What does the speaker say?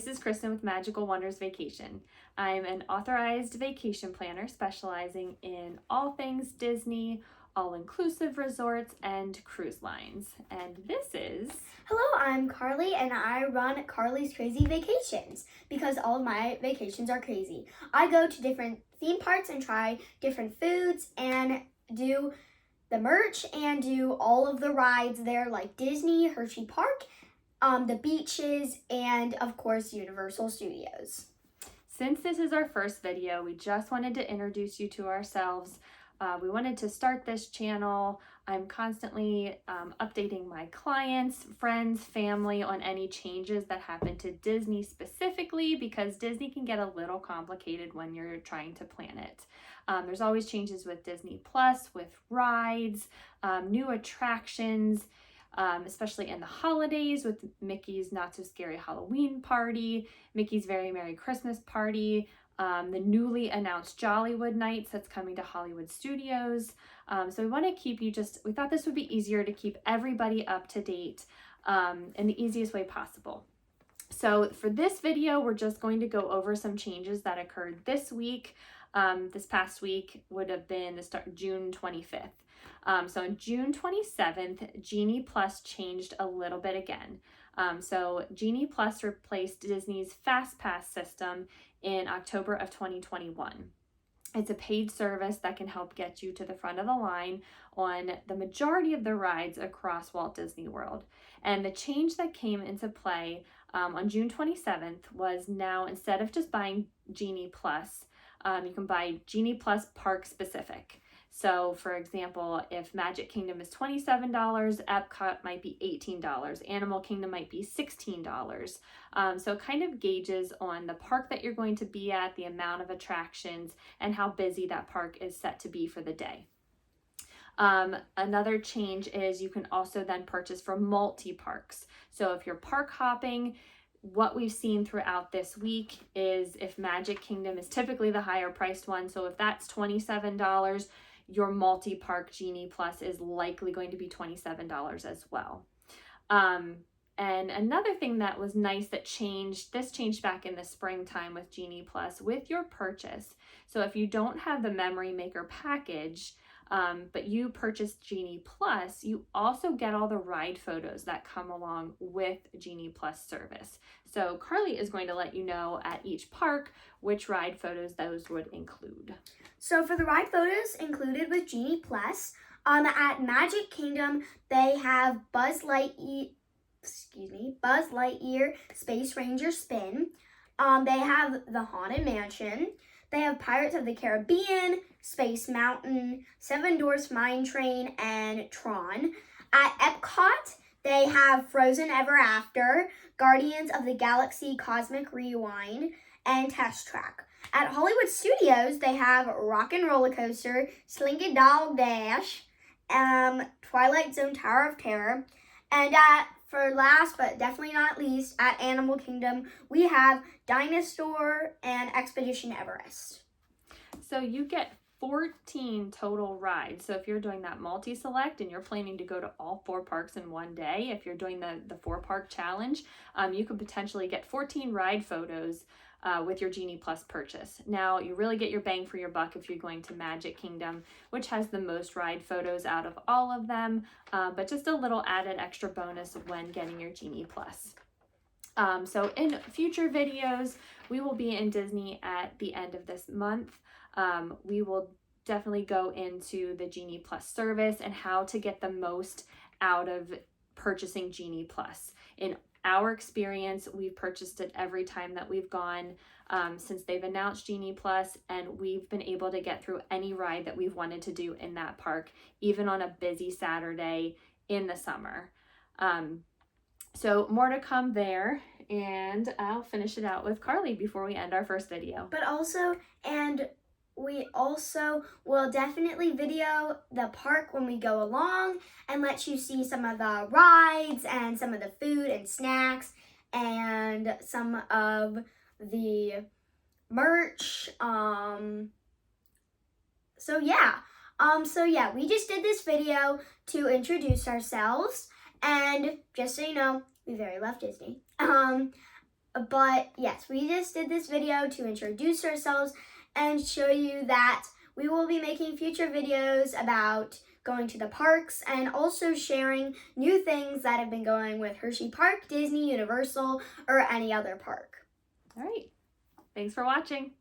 this is Kristin with Magical Wonders Vacation. I'm an authorized vacation planner specializing in all things Disney, all-inclusive resorts, and cruise lines. And this is... Hello, I'm Karleigh, and I run Karleigh's Krazy Vacations because all of my vacations are crazy. I go to different theme parks and try different foods and do the merch and do all of the rides there, like Disney, Hershey Park, the beaches, and of course Universal Studios. Since this is our first video, we just wanted to introduce you to ourselves. We wanted to start this channel. I'm constantly updating my clients, friends, family on any changes that happen to Disney specifically, because Disney can get a little complicated when you're trying to plan it. There's always changes with Disney Plus, with rides, new attractions, especially in the holidays with Mickey's Not So Scary Halloween Party, Mickey's Very Merry Christmas Party, the newly announced Jollywood Nights that's coming to Hollywood Studios. So we want to keep you we thought this would be easier to keep everybody up to date in the easiest way possible. So for this video, we're just going to go over some changes that occurred this week. This past week would have been June 25th. So on June 27th, Genie Plus changed a little bit again. So Genie Plus replaced Disney's Fast Pass system in October of 2021. It's a paid service that can help get you to the front of the line on the majority of the rides across Walt Disney World. And the change that came into play on June 27th was now, instead of just buying Genie Plus, you can buy Genie Plus Park Specific. So for example, if Magic Kingdom is $27, Epcot might be $18, Animal Kingdom might be $16. So it kind of gauges on the park that you're going to be at, the amount of attractions, and how busy that park is set to be for the day. Another change is you can also then purchase for multi-parks. So if you're park hopping, what we've seen throughout this week is if Magic Kingdom is typically the higher priced one, so if that's $27, your multi-park Genie Plus is likely going to be $27 as well. And another thing that was nice that changed back in the springtime with Genie Plus with your purchase. So if you don't have the Memory Maker package, but you purchased Genie Plus, you also get all the ride photos that come along with Genie Plus service. So Karleigh is going to let you know at each park which ride photos those would include. So for the ride photos included with Genie Plus, at Magic Kingdom, they have Buzz Lightyear Space Ranger Spin. They have the Haunted Mansion. They have Pirates of the Caribbean, Space Mountain, Seven Dwarfs Mine Train, and Tron. At Epcot, they have Frozen Ever After, Guardians of the Galaxy Cosmic Rewind, and Test Track. At Hollywood Studios, they have Rock and Roller Coaster, Slinky Dog Dash, Twilight Zone Tower of Terror, and for last but definitely not least, at Animal Kingdom, we have Dinosaur and Expedition Everest. So you get 14 total rides. So if you're doing that multi-select and you're planning to go to all 4 parks in one day, if you're doing the 4-park challenge, you could potentially get 14 ride photos with your Genie Plus purchase. Now, you really get your bang for your buck if you're going to Magic Kingdom, which has the most ride photos out of all of them, but just a little added extra bonus when getting your Genie Plus. So in future videos, we will be in Disney at the end of this month. We will definitely go into the Genie Plus service and how to get the most out of purchasing Genie Plus. In our experience, we've purchased it every time that we've gone since they've announced Genie Plus, and we've been able to get through any ride that we've wanted to do in that park, even on a busy Saturday in the summer. So more to come there, and I'll finish it out with Karleigh before we end our first video. We also will definitely video the park when we go along and let you see some of the rides and some of the food and snacks and some of the merch. So yeah, we just did this video to introduce ourselves, and just so you know, we very love Disney. But yes, we just did this video to introduce ourselves and show you that we will be making future videos about going to the parks and also sharing new things that have been going with Hershey Park, Disney, Universal, or any other park. All right. Thanks for watching.